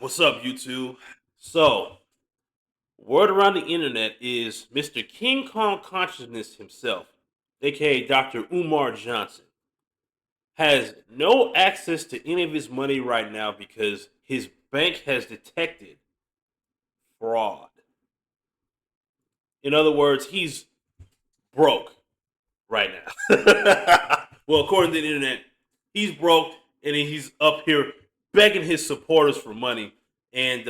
What's up, YouTube? So, word around the internet is Mr. King Kong Consciousness himself, aka Dr. Umar Johnson, has no access to any of his money right now because his bank has detected fraud. In other words, he's broke right now. Well, according to the internet, he's broke and he's up here begging his supporters for money. And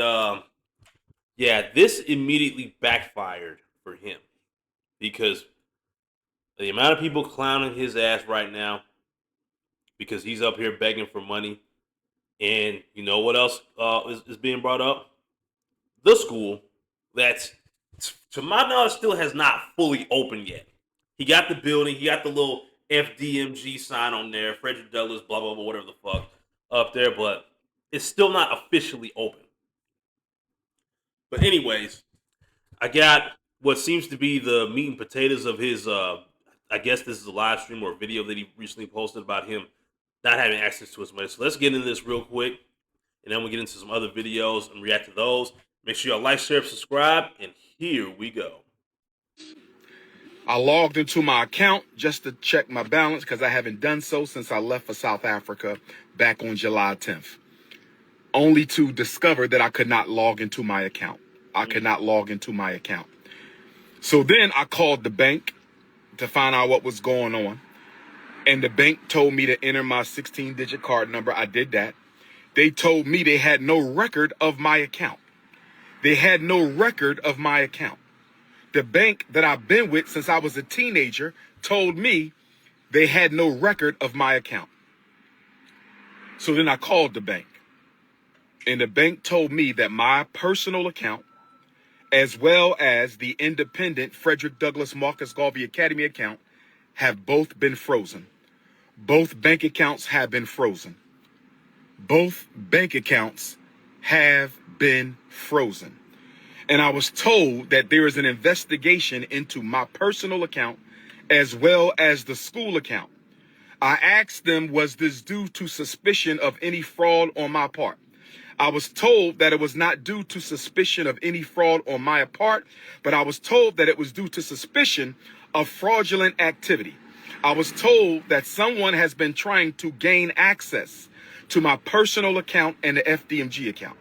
yeah, this immediately backfired for him because the amount of people clowning his ass right now because he's up here begging for money. And you know what else is being brought up? The school that, to my knowledge, still has not fully opened yet. He got the building, he got the little FDMG sign on there, Frederick Douglass, blah, blah, blah, whatever the fuck, up there, but it's still not officially open. But, anyways, I got what seems to be the meat and potatoes of his. I guess this is a live stream or a video that he recently posted about him not having access to his money. So let's get into this real quick, and then we'll get into some other videos and react to those. Make sure y'all like, share, subscribe, and here we go. I logged into my account just to check my balance because I haven't done so since I left for South Africa back on July 10th, only to discover that I could not log into my account. I could not log into my account. So then I called the bank to find out what was going on. And the bank told me to enter my 16-digit card number. I did that. They told me they had no record of my account. They had no record of my account. The bank that I've been with since I was a teenager told me they had no record of my account. So then I called the bank. And the bank told me that my personal account, as well as the independent Frederick Douglass Marcus Garvey Academy account, have both been frozen. Both bank accounts have been frozen. Both bank accounts have been frozen. And I was told that there is an investigation into my personal account as well as the school account. I asked them, was this due to suspicion of any fraud on my part? I was told that it was not due to suspicion of any fraud on my part, but I was told that it was due to suspicion of fraudulent activity. I was told that someone has been trying to gain access to my personal account and the FDMG account.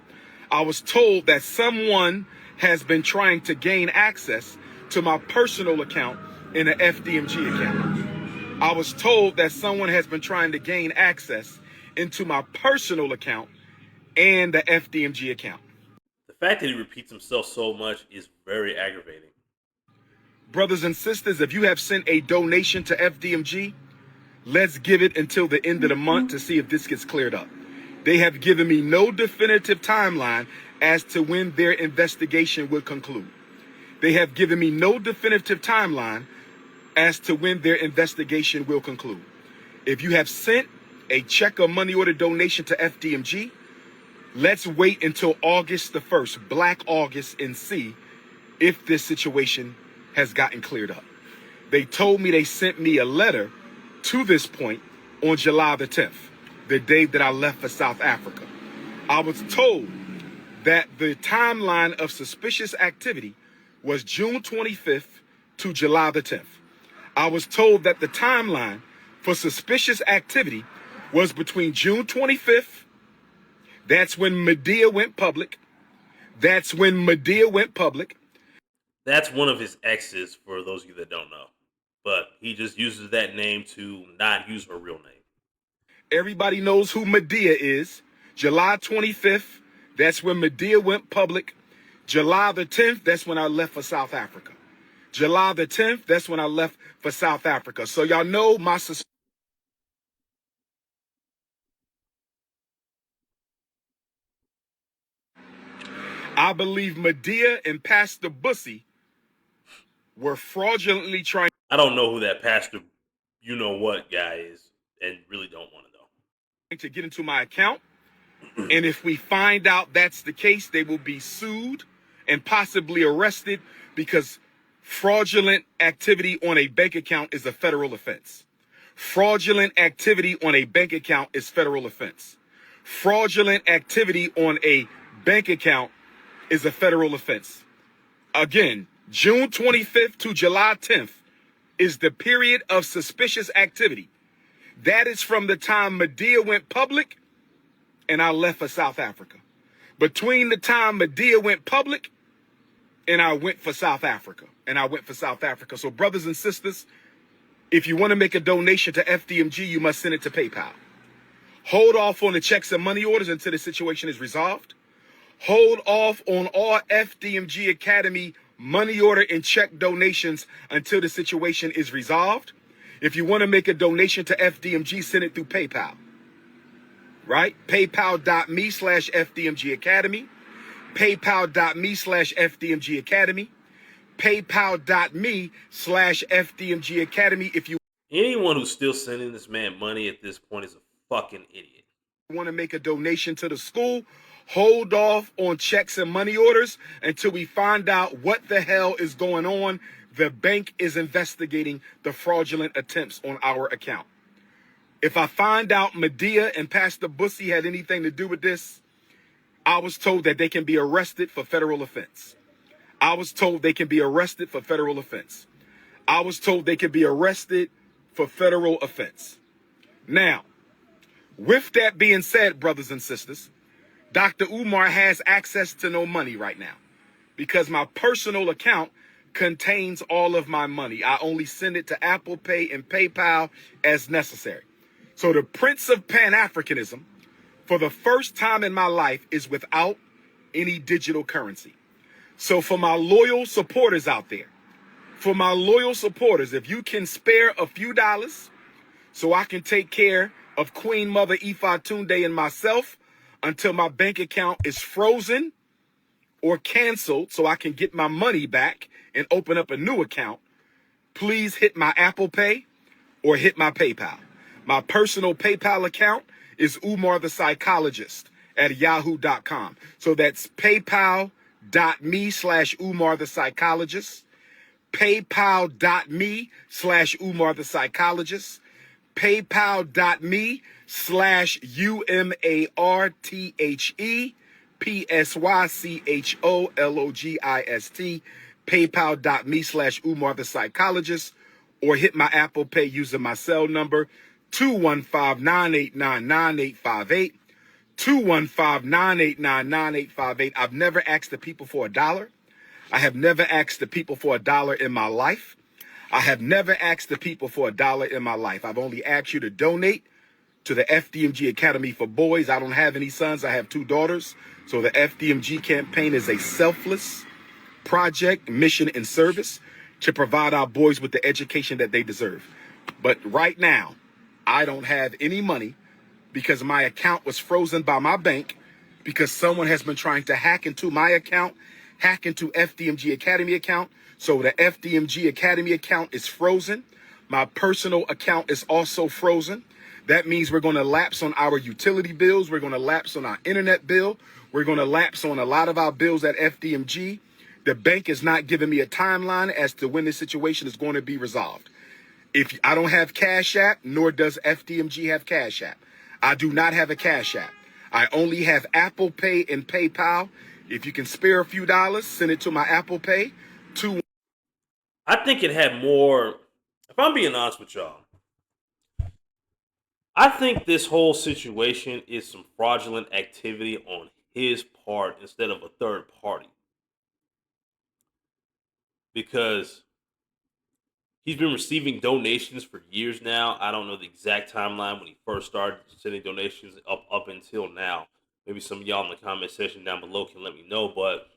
I was told that someone has been trying to gain access to my personal account and the FDMG account. I was told that someone has been trying to gain access into my personal account and the FDMG account. The fact that he repeats himself so much is very aggravating. Brothers and sisters, if you have sent a donation to FDMG, let's give it until the end of the month to see if this gets cleared up. They have given me no definitive timeline as to when their investigation will conclude. They have given me no definitive timeline as to when their investigation will conclude. If you have sent a check or money order donation to FDMG, let's wait until August the 1st, Black August, and see if this situation has gotten cleared up. They told me they sent me a letter to this point on July the 10th, the day that I left for South Africa. I was told that the timeline of suspicious activity was June 25th to July the 10th. I was told that the timeline for suspicious activity was between June 25th, that's when Medea went public. That's one of his exes, for those of you that don't know. But he just uses that name to not use her real name. Everybody knows who Medea is. July 25th, that's when Medea went public. July the 10th, that's when I left for South Africa. July the 10th, that's when I left for South Africa. So y'all know my I believe Medea and Pastor Bussy were fraudulently trying. I don't know who that pastor, you know what guy is, and really don't want to know. To get into my account. And if we find out that's the case, they will be sued and possibly arrested because fraudulent activity on a bank account is a federal offense. Fraudulent activity on a bank account is federal offense. Fraudulent activity on a bank account is a federal offense. Again, June 25th to July 10th is the period of suspicious activity. That is from the time Medea went public and I left for South Africa. Between the time Medea went public and I went for South Africa. So brothers and sisters, if you want to make a donation to FDMG, you must send it to PayPal. Hold off on the checks and money orders until the situation is resolved. Hold off on all FDMG Academy money order and check donations until the situation is resolved. If you want to make a donation to FDMG, send it through PayPal. Right? PayPal.me/FDMG Academy. PayPal.me/FDMG Academy. PayPal.me/FDMG Academy. If you Anyone who's still sending this man money at this point is a fucking idiot. want to make a donation to the school, hold off on checks and money orders until we find out what the hell is going on. The bank is investigating the fraudulent attempts on our account. If I find out Medea and Pastor Bussy had anything to do with this, I was told that they can be arrested for federal offense. I was told they can be arrested for federal offense. I was told they can be arrested for federal offense. Now, with that being said, brothers and sisters, Dr. Umar has access to no money right now because my personal account contains all of my money. I only send it to Apple Pay and PayPal as necessary. So the Prince of Pan-Africanism, for the first time in my life, is without any digital currency. So for my loyal supporters out there, if you can spare a few dollars so I can take care of Queen Mother Ifa Tunde and myself until my bank account is frozen or canceled so I can get my money back and open up a new account, please hit my Apple Pay or hit my PayPal. My personal PayPal account is Umar the Psychologist at yahoo.com. So that's paypal.me/Umar the Psychologist, paypal.me/Umar the Psychologist, paypal.me/UmarThePsychologist, paypal.me/Umar the Psychologist, or hit my Apple Pay using my cell number 215-989-9858. 215-989-9858. I've never asked the people for $1. I have never asked the people for $1 in my life. I've only asked you to donate to the FDMG Academy for Boys. I don't have any sons. I have 2 daughters. So the FDMG campaign is a selfless project, mission, and service to provide our boys with the education that they deserve. But right now, I don't have any money because my account was frozen by my bank because someone has been trying to hack into my account, hack into FDMG Academy account. So the FDMG Academy account is frozen. My personal account is also frozen. That means we're going to lapse on our utility bills. We're going to lapse on our internet bill. We're going to lapse on a lot of our bills at FDMG. The bank is not giving me a timeline as to when this situation is going to be resolved. If I don't have Cash App, nor does FDMG have Cash App. I do not have a Cash App. I only have Apple Pay and PayPal. If you can spare a few dollars, send it to my Apple Pay. I think it had more, if I'm being honest with y'all, I think this whole situation is some fraudulent activity on his part instead of a third party. Because he's been receiving donations for years now. I don't know the exact timeline when he first started sending donations up until now. Maybe some of y'all in the comment section down below can let me know. But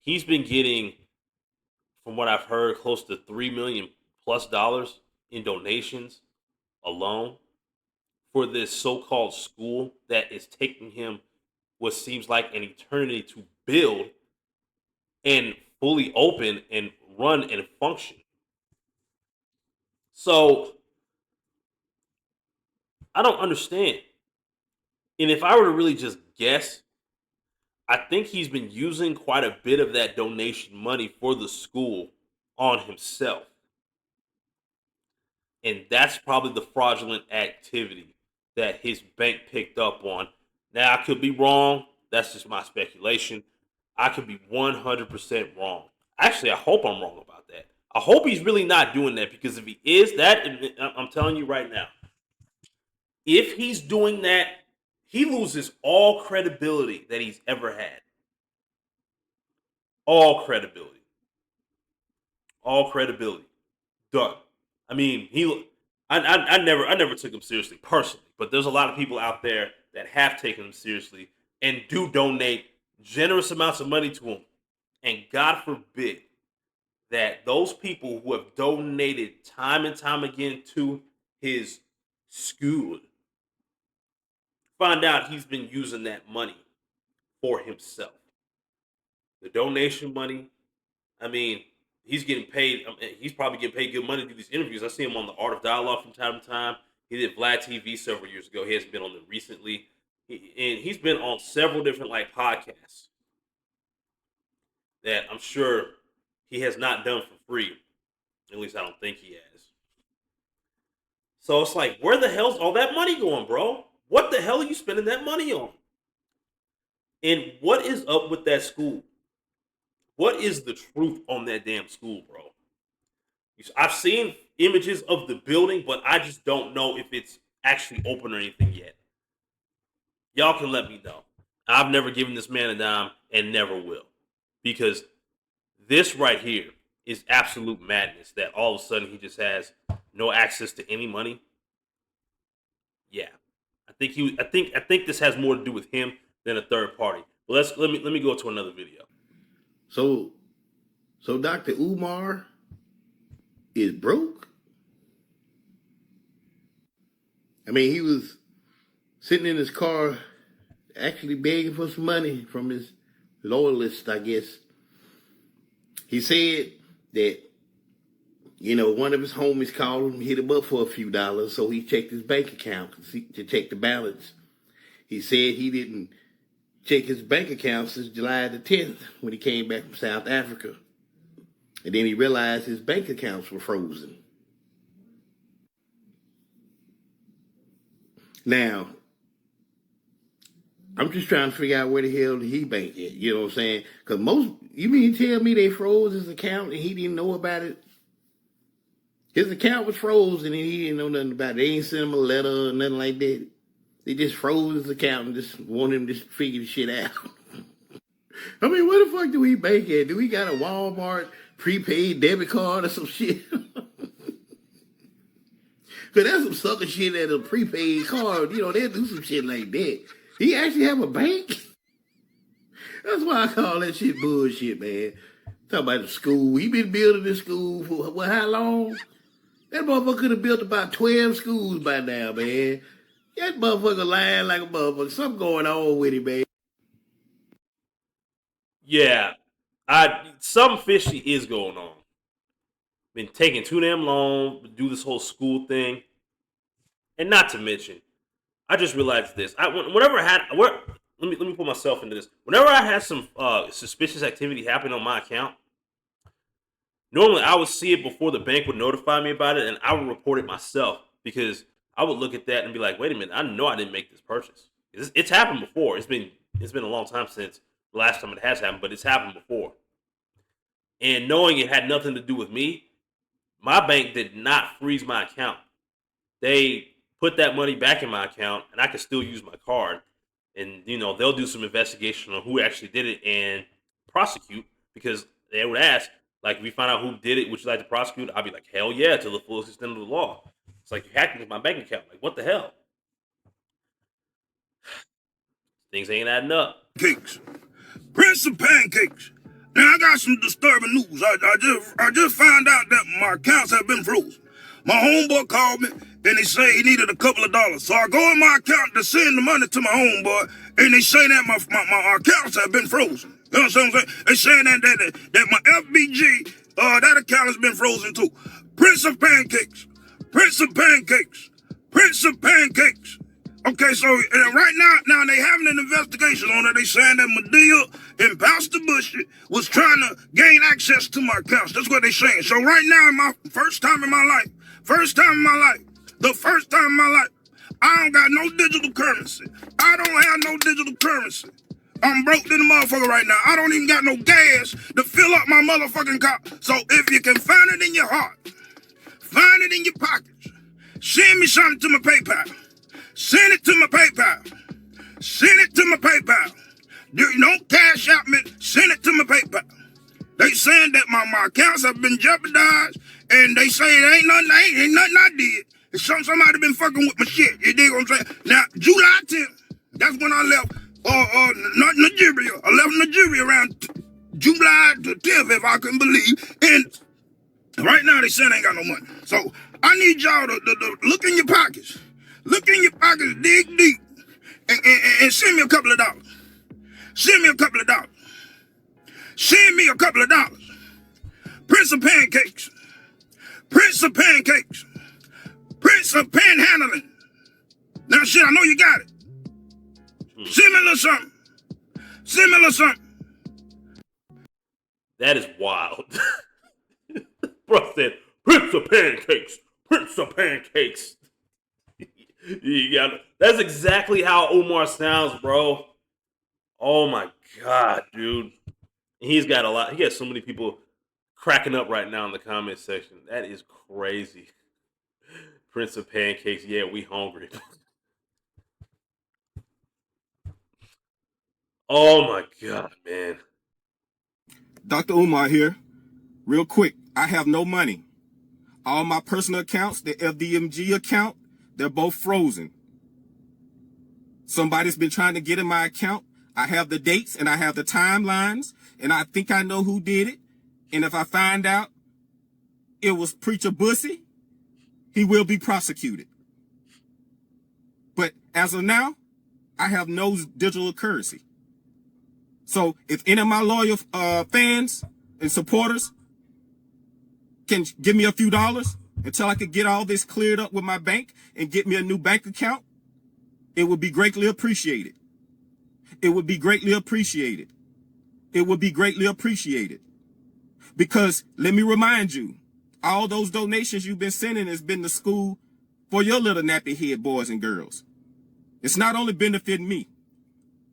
he's been getting, from what I've heard, close to $3 million plus in donations alone for this so-called school that is taking him what seems like an eternity to build and fully open and run and function. So I don't understand. And if I were to really just guess, I think he's been using quite a bit of that donation money for the school on himself. And that's probably the fraudulent activity that his bank picked up on. Now, I could be wrong. That's just my speculation. I could be 100% wrong. Actually, I hope I'm wrong about that. I hope he's really not doing that, because if he is that, I'm telling you right now, if he's doing that, he loses all credibility that he's ever had. All credibility. All credibility. Done. I mean, I never took him seriously personally, but there's a lot of people out there that have taken him seriously and do donate generous amounts of money to him. And God forbid that those people who have donated time and time again to his school find out he's been using that money for himself. The donation money, I mean, he's getting paid. He's probably getting paid good money to do these interviews. I see him on the Art of Dialogue from time to time. He did Vlad TV several years ago. He hasn't been on it recently. And he's been on several different podcasts that I'm sure he has not done for free. At least I don't think he has. So it's like, where the hell's all that money going, bro? What the hell are you spending that money on? And what is up with that school? What is the truth on that damn school, bro? I've seen images of the building, but I just don't know if it's actually open or anything yet. Y'all can let me know. I've never given this man a dime and never will. Because this right here is absolute madness, that all of a sudden he just has no access to any money. Yeah. I think this has more to do with him than a third party. But let me go to another video. So Dr. Umar is broke? I mean, he was sitting in his car actually begging for some money from his loyalists, I guess. He said that, one of his homies called him, hit him up for a few dollars, so he checked his bank account to check the balance. He said he didn't check his bank account since July the 10th when he came back from South Africa. And then he realized his bank accounts were frozen. Now, I'm just trying to figure out where the hell did he bank at, you know what I'm saying? Because you mean tell me they froze his account and he didn't know about it? His account was frozen and he didn't know nothing about it. They ain't sent him a letter or nothing like that. They just froze his account and just wanted him to figure the shit out. I mean, where the fuck do we bank at? Do we got a Walmart prepaid debit card or some shit? Cause that's some sucker shit at a prepaid card. They'll do some shit like that. He actually have a bank? That's why I call that shit bullshit, man. Talking about the school. He been building this school for how long? That motherfucker could have built about 12 schools by now, man. That motherfucker lying like a motherfucker. Something going on with him, man. Yeah, something fishy is going on. Been taking too damn long to do this whole school thing, and not to mention, I just realized this. Let me put myself into this. Whenever I had some suspicious activity happening on my account, normally I would see it before the bank would notify me about it, and I would report it myself, because I would look at that and be like, wait a minute, I know I didn't make this purchase. It's happened before. It's been a long time since the last time it has happened, but it's happened before. And knowing it had nothing to do with me, my bank did not freeze my account. They put that money back in my account, and I can still use my card. And they'll do some investigation on who actually did it and prosecute, because they would ask, if we find out who did it, would you like to prosecute? I'd be like, hell yeah, to the fullest extent of the law. It's like, you hacked into my bank account. Like, what the hell? Things ain't adding up. Cakes. Prince of pancakes. Now I got some disturbing news. I just found out that my accounts have been frozen. My homeboy called me and he said he needed a couple of dollars. So I go in my account to send the money to my homeboy, and they say that my accounts have been frozen. You know what I'm saying? They saying that my FBG, that account has been frozen too. Prince of pancakes. Prince of pancakes. Prince of pancakes. Okay, so right now they having an investigation on it. They saying that Medea and Pastor Bush was trying to gain access to my accounts. That's what they saying. So right now, the first time in my life, I don't got no digital currency. I don't have no digital currency. I'm broke than a motherfucker right now. I don't even got no gas to fill up my motherfucking car. So if you can find it in your heart, find it in your pockets, send me something to my PayPal. Send it to my PayPal. Send it to my PayPal. Don't cash out me. Send it to my PayPal. They saying that my accounts have been jeopardized, and they say it ain't nothing I did. It's somebody been fucking with my shit. You dig what I'm saying? Now, July 10th, that's when I left not Nigeria. I left Nigeria around July the 10th, if I can believe. And right now they saying I ain't got no money. So I need y'all to look in your pockets. Look in your pockets, dig deep, and send me a couple of dollars. Send me a couple of dollars. Send me a couple of dollars. Prince of Pancakes. Prince of Pancakes. Prince of Panhandling. Now, shit, I know you got it. Send me a little something. Send me a little something. That is wild. Bro said, Prince of Pancakes. Prince of Pancakes. That's exactly how Umar sounds, bro. Oh my God, dude. He's got a lot. He has so many people cracking up right now in the comment section. That is crazy. Prince of Pancakes. Yeah, we hungry. Oh my God, man. Dr. Umar here. Real quick, I have no money. All my personal accounts, the FDMG account, they're both frozen. Somebody's been trying to get in my account. I have the dates and I have the timelines, and I think I know who did it. And if I find out it was Preacher Bussy, he will be prosecuted. But as of now, I have no digital currency. So if any of my loyal fans and supporters can give me a few dollars until I could get all this cleared up with my bank and get me a new bank account, it would be greatly appreciated. It would be greatly appreciated. It would be greatly appreciated. Because let me remind you, all those donations you've been sending has been to school for your little nappy head boys and girls. It's not only benefiting me.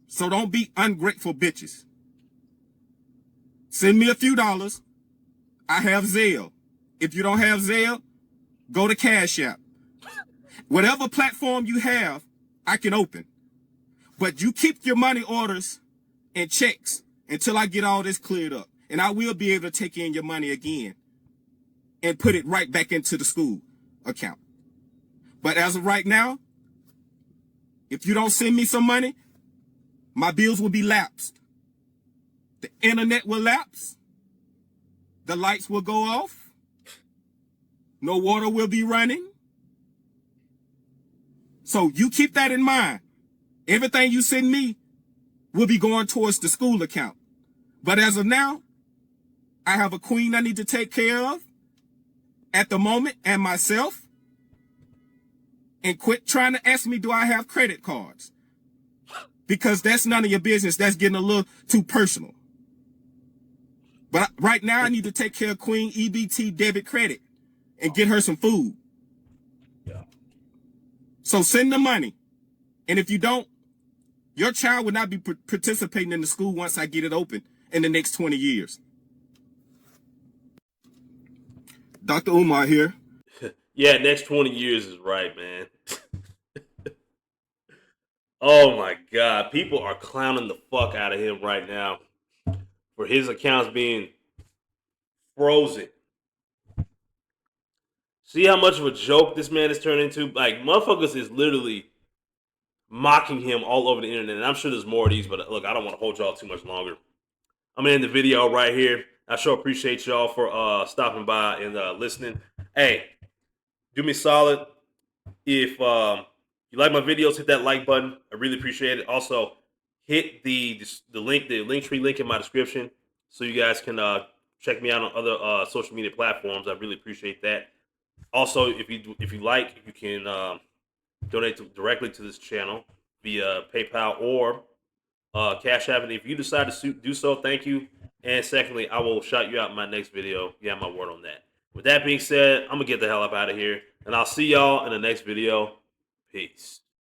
So don't be ungrateful bitches. Send me a few dollars. I have Zelle. If you don't have Zelle, go to Cash App. Whatever platform you have, I can open. But you keep your money orders and checks until I get all this cleared up. And I will be able to take in your money again and put it right back into the school account. But as of right now, if you don't send me some money, my bills will be lapsed. The internet will lapse. The lights will go off. No water will be running. So you keep that in mind. Everything you send me will be going towards the school account. But as of now, I have a queen I need to take care of at the moment and myself. And quit trying to ask me, do I have credit cards? Because that's none of your business. That's getting a little too personal. But right now I need to take care of Queen EBT debit credit and get her some food. Yeah. So send the money. And if you don't, your child will not be participating in the school once I get it open in the next 20 years. Dr. Umar here. Yeah, next 20 years is right, man. Oh my God. People are clowning the fuck out of him right now for his accounts being frozen. See how much of a joke this man has turned into? Like, motherfuckers is literally mocking him all over the internet. And I'm sure there's more of these, but look, I don't want to hold y'all too much longer. I'm going to end the video right here. I sure appreciate y'all for stopping by and listening. Hey, do me solid. If you like my videos, hit that like button. I really appreciate it. Also, hit the link tree link in my description so you guys can check me out on other social media platforms. I really appreciate that. Also, if you like, you can donate directly to this channel via PayPal or Cash App. And if you decide to do so, thank you. And secondly, I will shout you out in my next video. You have my word on that. With that being said, I'm going to get the hell up out of here. And I'll see y'all in the next video. Peace.